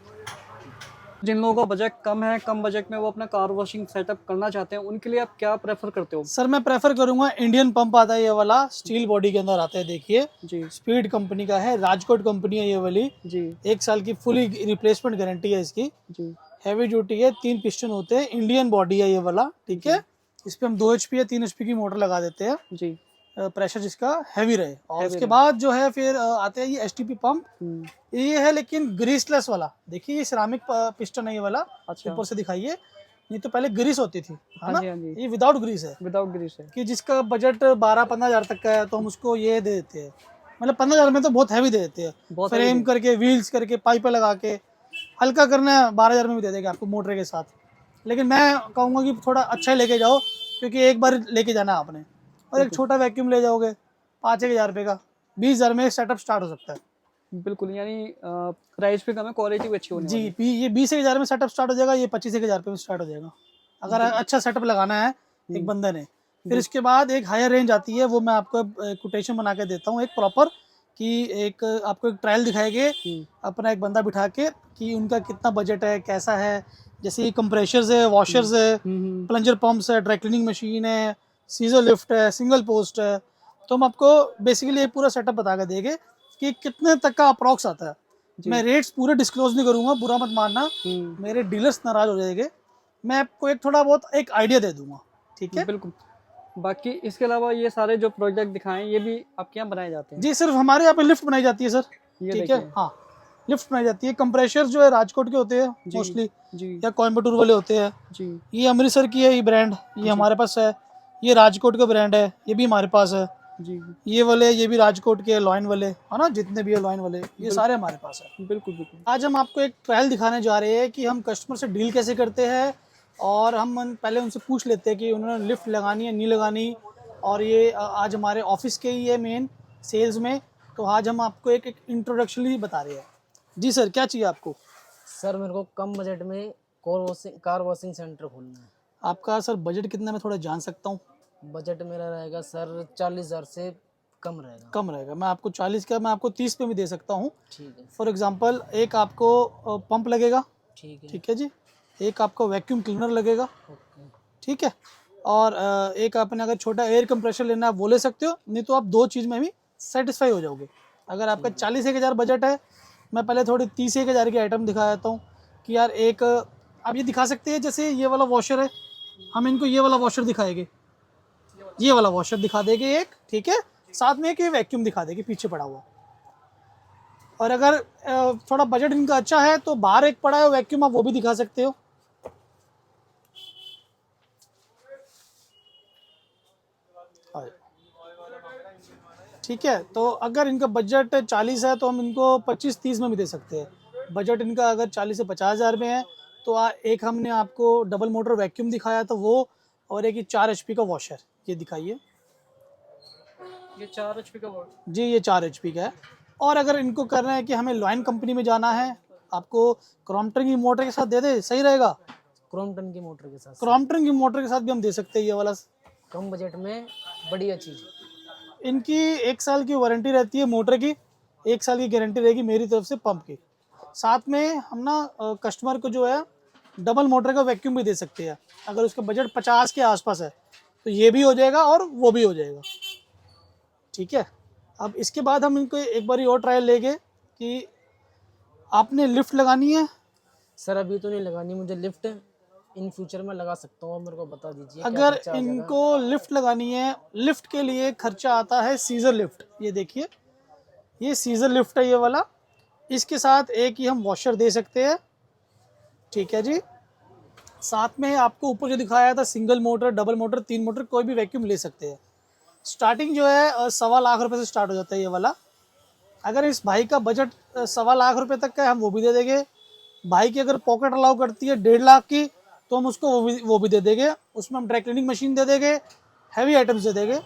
A: जिन लोगों का बजट कम है, कम बजट में वो अपना कार वॉशिंग सेटअप करना चाहते हैं, उनके लिए आप क्या प्रेफर करते हो?
C: सर मैं प्रेफर करूंगा इंडियन पंप आता है ये वाला, स्टील बॉडी के अंदर आता है। देखिए
A: जी
C: स्पीड कंपनी का है, राजकोट कंपनी है ये वाली,
A: जी
C: 1 साल की फुली रिप्लेसमेंट गारंटी है इसकी,
A: जी
C: हैवी ड्यूटी है, 3 पिस्टन होते हैं, इंडियन बॉडी है ये वाला, ठीक है। इस पे हम 2 HP या 3 HP की मोटर लगा देते हैं।
A: जी
C: प्रेशर जिसका हैवी रहे। और
A: Heavy
C: उसके
A: रहे।
C: बाद जो है फिर आते हैं ये एसटीपी पंप।
A: हम्म,
C: ये है लेकिन ग्रीसलेस वाला। देखिए ये सिरामिक पिस्टन है ये वाला,
A: अच्छा।
C: ऊपर से दिखाइए। नहीं तो पहले ग्रीस होती थी, है
A: हाँ
C: ना।
A: जी, हाँ जी,
C: ये विदाउट ग्रीस है
A: विदाउट ग्रीस है।
C: कि जिसका बजट 12-15 हज़ार तक का है तो हम उसको ये दे देते हैं। मतलब 15 हज़ार में तो बहुत हैवी दे देते हैं,
A: बहुत
C: फ्रेम
A: heavy
C: करके, व्हील्स करके, पाइपें लगा के। हल्का करना है 12 हज़ार में भी दे देगा आपको मोटर के साथ। लेकिन मैं कहूँगा कि थोड़ा अच्छा ही लेके जाओ, क्योंकि एक बार लेके जाना है आपने। और एक छोटा वैक्यूम ले जाओगे 5-1 हज़ार रुपये का, 20 हज़ार में सेटअप स्टार्ट हो सकता है।
A: बिल्कुल, यानी प्राइस भी कम है, क्वालिटी भी अच्छी होने वाली
C: जी, ये 20-1 हज़ार में सेटअप स्टार्ट हो जाएगा, ये 25-1 हज़ार रुपये में स्टार्ट हो जाएगा, अगर अच्छा सेटअप लगाना है एक बंदे ने। फिर इसके बाद एक हायर रेंज आती है, वो मैं आपको कोटेशन बना के देता हूँ एक प्रॉपर, कि एक आपको एक ट्रायल दिखाएंगे अपना एक बंदा बिठा के कि उनका कितना बजट है, कैसा है। जैसे ये कंप्रेशर्स है, वॉशर्स है, प्लंजर पंप्स है, ड्राई क्लीनिंग मशीन है, सीजर लिफ्ट है, सिंगल पोस्ट है। तो हम आपको बेसिकली ये पूरा सेटअप बता के देंगे कि कितने तक का अप्रॉक्स आता है। मैं रेट्स पूरे डिस्क्लोज नहीं करूंगा, बुरा मत मानना, मेरे डीलर्स नाराज हो जाएंगे। मैं आपको एक थोड़ा बहुत एक आइडिया दे दूंगा, ठीक है।
A: बिल्कुल। बाकी इसके अलावा ये सारे जो प्रोजेक्ट दिखाएं ये भी आपके यहाँ बनाए जाते हैं?
C: जी, सिर्फ हमारे यहाँ पे लिफ्ट बनाई जाती है सर,
A: ये
C: ठीक है।
A: देखिए।
C: हाँ, लिफ्ट बनाई जाती है। कंप्रेशर जो है राजकोट के होते हैं मोस्टली,
A: जी
C: या कोयम्बटूर वाले होते हैं।
A: जी
C: ये अमृतसर की है ये ब्रांड, ये हमारे पास है। ये राजकोट का ब्रांड है, ये भी हमारे पास है।
A: जी,
C: ये वाले, ये भी राजकोट के लॉइन वाले, है ना, जितने भी है लॉइन वाले, ये सारे हमारे पास है।
A: बिल्कुल बिल्कुल।
C: आज हम आपको एक ट्रायल दिखाने जा रहे हैं कि हम कस्टमर से डील कैसे करते हैं, और हम पहले उनसे पूछ लेते हैं कि उन्होंने लिफ्ट लगानी है नहीं लगानी। और ये आज हमारे ऑफिस के ही है मेन सेल्स में, तो आज हम आपको एक इंट्रोडक्शनली बता रहे हैं। जी सर, क्या चाहिए आपको?
D: सर मेरे को कम बजट में कार वॉशिंग सेंटर खोलना है।
C: आपका सर बजट कितना, मैं थोड़ा जान सकता हूँ?
D: बजट मेरा रहेगा सर 40,000 से कम रहेगा।
C: कम रहेगा। मैं आपको 40 का, मैं आपको 30 पे भी दे सकता हूँ।
D: ठीक है।
C: फॉर एग्जांपल एक आपको पंप लगेगा,
D: ठीक है।
C: ठीक है जी। एक आपको वैक्यूम क्लीनर लगेगा,
D: ओके।
C: ठीक है। और एक आपने अगर छोटा एयर कंप्रेशर लेना है वो ले सकते हो, नहीं तो आप 2 चीज़ में भी सेटिस्फाई हो जाओगे। अगर आपका 40-1 हज़ार बजट है, मैं पहले थोड़ी 30-1 हज़ार की आइटम दिखा देता हूँ कि यार एक आप ये दिखा सकते हैं। जैसे ये वाला वॉशर है, हम इनको ये वाला वॉशर दिखाएंगे, ये वाला वॉशर दिखा देंगे एक, ठीक है। साथ में एक ये वैक्यूम दिखा देंगे पीछे पड़ा हुआ। और अगर थोड़ा बजट इनका अच्छा है तो बाहर एक पड़ा है वैक्यूम, आप वो भी दिखा सकते हो। ठीक है, तो अगर इनका बजट 40 है तो हम इनको 25-30 में भी दे सकते हैं। बजट इनका अगर 40 से 50 हज़ार में है तो एक हमने आपको डबल मोटर वैक्यूम दिखाया था वो, और एक ये 4 HP का वॉशर, ये दिखाइए।
A: ये 4 HP का वॉट?
C: जी, ये 4 HP का है। और अगर इनको करना है कि हमें लॉइन कंपनी में जाना है, आपको क्रॉम्पटन की मोटर के साथ दे दे, सही रहेगा?
D: क्रॉम्पटन की मोटर के साथ
C: क्रॉम्पटन की मोटर के साथ भी हम दे सकते हैं ये वाला।
D: कम बजट में बढ़िया चीज़।
C: इनकी 1 साल की वारंटी रहती है मोटर की, 1 साल की गारंटी रहेगी मेरी तरफ से पंप की। साथ में हम ना कस्टमर को जो है डबल मोटर का वैक्यूम भी दे सकते हैं। अगर उसका बजट 50 के आसपास है तो ये भी हो जाएगा और वो भी हो जाएगा, ठीक है। अब इसके बाद हम इनको एक बार और ट्रायल लेंगे कि आपने लिफ्ट लगानी है।
D: सर अभी तो नहीं लगानी मुझे लिफ्ट, इन फ्यूचर में लगा सकता हूँ, मेरे को बता दीजिए क्या
C: अगर
D: खर्चा आ जाएगा?
C: इनको लिफ्ट लगानी है, लिफ्ट के लिए खर्चा आता है सीजर लिफ्ट। ये देखिए, ये सीजर लिफ्ट है ये वाला। इसके साथ एक ही हम वॉशर दे सकते हैं, ठीक है जी। साथ में आपको ऊपर जो दिखाया था single motor, double motor, 3 motor, कोई भी वैक्यूम ले सकते हैं। स्टार्टिंग जो है 1.25 लाख रुपए से स्टार्ट हो जाता है ये वाला। अगर इस भाई का बजट 1.25 लाख रुपए तक का है, हम वो भी दे देंगे। भाई की अगर पॉकेट अलाउ करती है 1.5 लाख की, तो हम उसको वो भी दे देंगे। उसमें हम ड्राई क्लीनिंग मशीन दे देंगे, हैवी आइटम्स दे देंगे।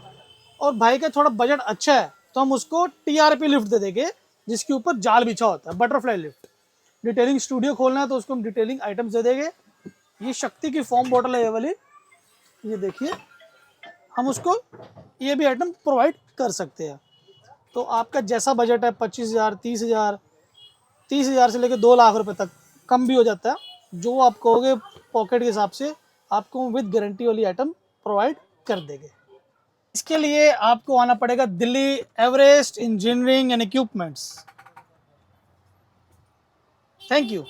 C: और भाई का थोड़ा बजट अच्छा है तो हम उसको TRP लिफ्ट दे देंगे, जिसके ऊपर जाल बिछा होता है, बटरफ्लाई लिफ्ट। डिटेलिंग स्टूडियो खोलना है तो उसको हम डिटेलिंग आइटम्स दे देंगे। ये शक्ति की फॉर्म बॉटल है ये वाली, ये देखिए, हम उसको ये भी आइटम प्रोवाइड कर सकते हैं। तो आपका जैसा बजट है 25,000, 30,000, 30,000 से लेकर 2 लाख रुपए तक, कम भी हो जाता है, जो आप कहोगे पॉकेट के हिसाब से आपको विद गारंटी वाली आइटम प्रोवाइड कर देंगे। इसके लिए आपको आना पड़ेगा Delhi Everest engineering and equipments. Thank you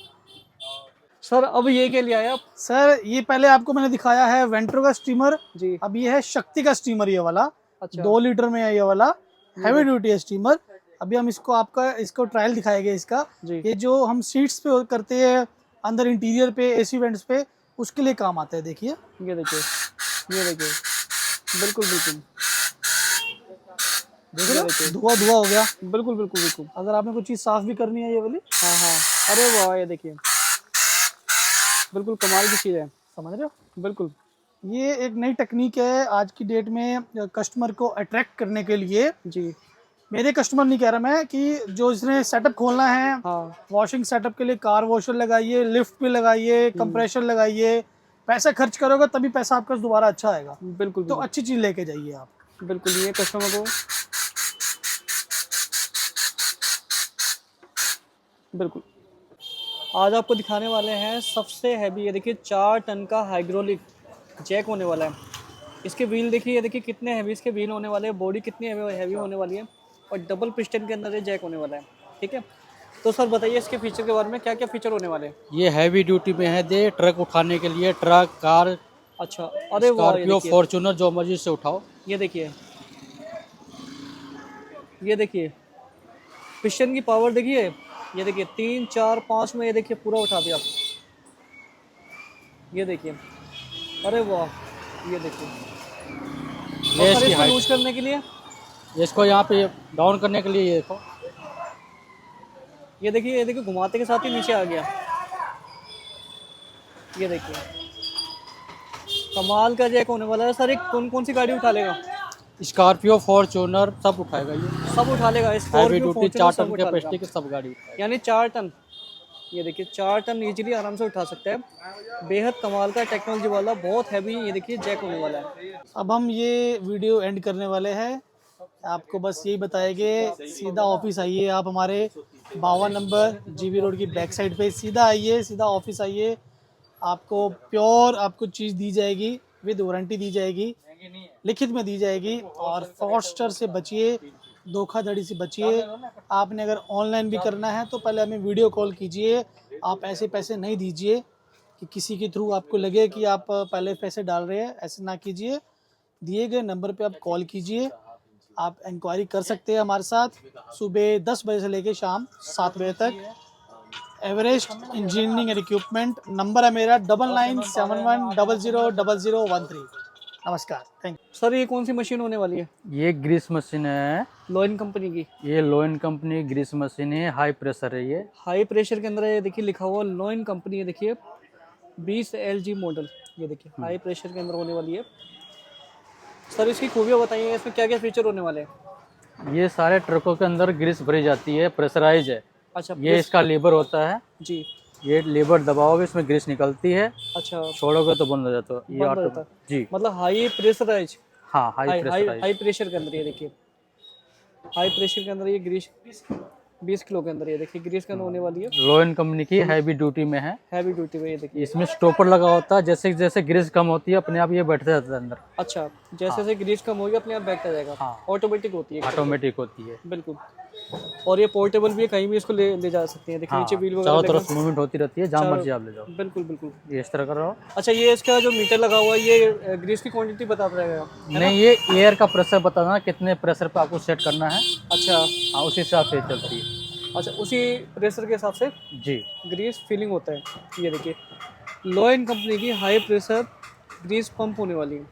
A: sir. अब ये के लिए आए आप?
C: सर, ये पहले आपको मैंने दिखाया है वेंट्रो का स्टीमर
A: जी।
C: अब ये है शक्ति का स्टीमर ये वाला।
A: अच्छा
C: 2 लीटर में है ये वाला, हैवी ड्यूटी है स्टीमर। अभी हम इसको ट्रायल दिखाएंगे इसका।
A: जी
C: ये जो हम सीट्स पे करते हैं अंदर इंटीरियर पे, एसी वेंट्स पे, उसके लिए काम आता है। देखिए
A: ये देखिए, ये देखिए, बिल्कुल बिल्कुल,
C: देख
A: ये
C: रहे हो,
A: देखिए,
C: धुआं धुआं हो गया।
A: बिल्कुल बिल्कुल बिल्कुल।
C: अगर आपने कोई चीज़ साफ भी करनी है ये वाली,
A: हाँ हाँ, अरे वाह, ये देखिए, बिल्कुल कमाल की चीज़ है,
C: समझ रहे हो,
A: बिल्कुल।
C: ये एक नई टेक्निक है आज की डेट में कस्टमर को अट्रैक्ट करने के लिए।
A: जी
C: मेरे कस्टमर नहीं कह रहा मैं, कि जो इसने सेटअप खोलना है,
A: हाँ,
C: वॉशिंग सेटअप के लिए कार वॉशर लगाइए, लिफ्ट भी लगाइए, कंप्रेशर लगाइए, पैसा खर्च करोगे तभी पैसा आपका दोबारा अच्छा आएगा।
A: बिल्कुल
C: तो
A: बिल्कुल,
C: अच्छी चीज़ लेके जाइए आप।
A: बिल्कुल। ये कस्टमर को बिल्कुल, आज आपको दिखाने वाले हैं सबसे हैवी, ये देखिए 4 टन का हाइड्रोलिक जैक होने वाला है। इसके व्हील देखिए, ये देखिए कितने हैवी इसके व्हील होने वाले हैं, बॉडी कितनी हैवी होने वाली है, और डबल पिस्टन के अंदर ये जैक होने वाला है। ठीक है, तो सर बताइए इसके फीचर के बारे में, क्या क्या फीचर होने वाले हैं?
B: ये हैवी ड्यूटी में है, दे ट्रक उठाने के लिए, ट्रक, कार,
A: अच्छा, अरे वाह, ये
B: स्कॉर्पियो,
A: देखिए,
B: फॉर्च्यूनर, जो मर्जी से उठाओ।
A: ये देखिए, ये देखिए पिस्टन की पावर देखिए, ये देखिए 3 4 5 में, ये देखिए पूरा उठा दिया। ये देखिए, अरे वाह, ये देखिए।
B: ये
A: और सर
B: इसकी
A: इसको
B: हाइट,
A: यूज करने के लिए,
B: इसको यहाँ पे डाउन करने के लिए ये देखो,
A: ये देखिए घुमाते के साथ ही नीचे आ गया। ये देखिए, कमाल का जैक होने वाला है सर। एक कौन कौन सी गाड़ी उठा लेगा?
B: स्कॉर्पियो, फॉर्च्यूनर सब उठाएगा ये।
A: सब उठा लेगा,
B: हैवी
A: स्कॉर्पियो,
B: ड्यूटी
A: फॉर्च्यूनर
B: 4
A: सब
B: टन
A: उठा
B: कैपेसिटी
A: लेगा,
B: की सब गाड़ी उठाएगा।
A: यानी 4 टन। ये देखिए 4 टन इजीली आराम से उठा सकते हैं। बेहद कमाल का टेक्नोलॉजी वाला, बहुत हैवी, ये देखिए जैक होने वाला है।
C: अब हम ये वीडियो एंड करने वाले हैं। आपको बस यही बताएंगे, सीधा ऑफिस आइए आप हमारे 52 नंबर जीबी रोड की बैक साइड पे, सीधा आइए, सीधा ऑफिस आइए। आपको प्योर आपको चीज़ दी जाएगी, विद वारंटी दी जाएगी, लिखित में दी जाएगी। और फ्रॉडस्टर से बचिए, धोखाधड़ी से बचिए। आपने अगर ऑनलाइन भी करना है तो पहले हमें वीडियो कॉल कीजिए। आप ऐसे पैसे नहीं दीजिए कि किसी के थ्रू आपको लगे कि आप पहले पैसे डाल रहे हैं, ऐसे ना कीजिए। दिए गए नंबर पे आप कॉल कीजिए, आप इंक्वायरी कर सकते हैं हमारे साथ सुबह 10 बजे से लेकर शाम 7 बजे तक। Everest engineering and equipment, number है मेरा 9971000013। नमस्कार, थैंक यू।
A: सर ये कौन सी मशीन होने वाली है?
B: ये ग्रीस मशीन है,
A: लोइन कंपनी की,
B: ये लोइन कंपनी ग्रीस मशीन है, हाई प्रेशर है ये।
A: हाई प्रेशर के अंदर है, ये देखिए लिखा हुआ लोइन कंपनी, ये देखिए 20 LG मॉडल, ये देखिए हाई प्रेशर के अंदर होने वाली है। सर इसकी खूबियाँ बताइए, इसमें क्या क्या फीचर होने वाले हैं?
B: ये सारे ट्रकों के अंदर ग्रीस भरी जाती है, प्रेशराइज है।
A: अच्छा,
B: ये इसका लीवर होता है,
A: जी,
B: ये लीवर दबाओगे इसमें ग्रीस निकलती है,
A: अच्छा,
B: छोड़ोगे तो बंद हो जाता है ये
A: बंद हो
B: ऑटो।
A: जाता है।
B: जी
A: मतलब हाई प्रेशराइज,
B: हाँ, हाई प्रेशराइज।
A: हाई प्रेशर के अंदर, ये देखिए हाई प्रेशर के अंदर ये ग्रीस 20 किलो के अंदर, ये देखिए ग्रीस के अंदर होने वाली है,
B: लोइन कंपनी की हैवी ड्यूटी में है।
A: हैवी ड्यूटी में, ये देखिए।
B: इसमें स्टॉपर लगा होता है, जैसे जैसे ग्रीस कम होती है अपने आप ये बैठते जाता है अंदर,
A: अच्छा, जैसे जैसे ग्रीस कम होगी अपने आप बैठता जाएगा।
B: हाँ।
A: ऑटोमेटिक होती है,
B: ऑटोमेटिक होती है।
A: बिल्कुल। और ये पोर्टेबल भी है, कहीं भी इसको ले जा सकते हैं। देखिए
B: हाँ,
A: नीचे व्हील वगैरह
B: चारों
A: लगा,
B: तरफ मूवमेंट होती रहती है, जहाँ
A: चारों-
B: मर्जी आप ले जाओ।
A: बिल्कुल बिल्कुल।
B: ये इस तरह कर रहा हो।
A: अच्छा, ये इसका जो मीटर लगा हुआ है, ये ग्रीस की क्वांटिटी बताता रहेगा?
B: नहीं, ये एयर का प्रेशर बताना कितने प्रेशर पे आपको सेट करना है।
A: अच्छा
B: हाँ, उस हिसाब से चलती है।
A: अच्छा, उसी प्रेशर के हिसाब से
B: जी।
A: ग्रीस फिलिंग होता है। ये देखिए लोइन कंपनी की हाई प्रेशर ग्रीस पंप होने वाली है।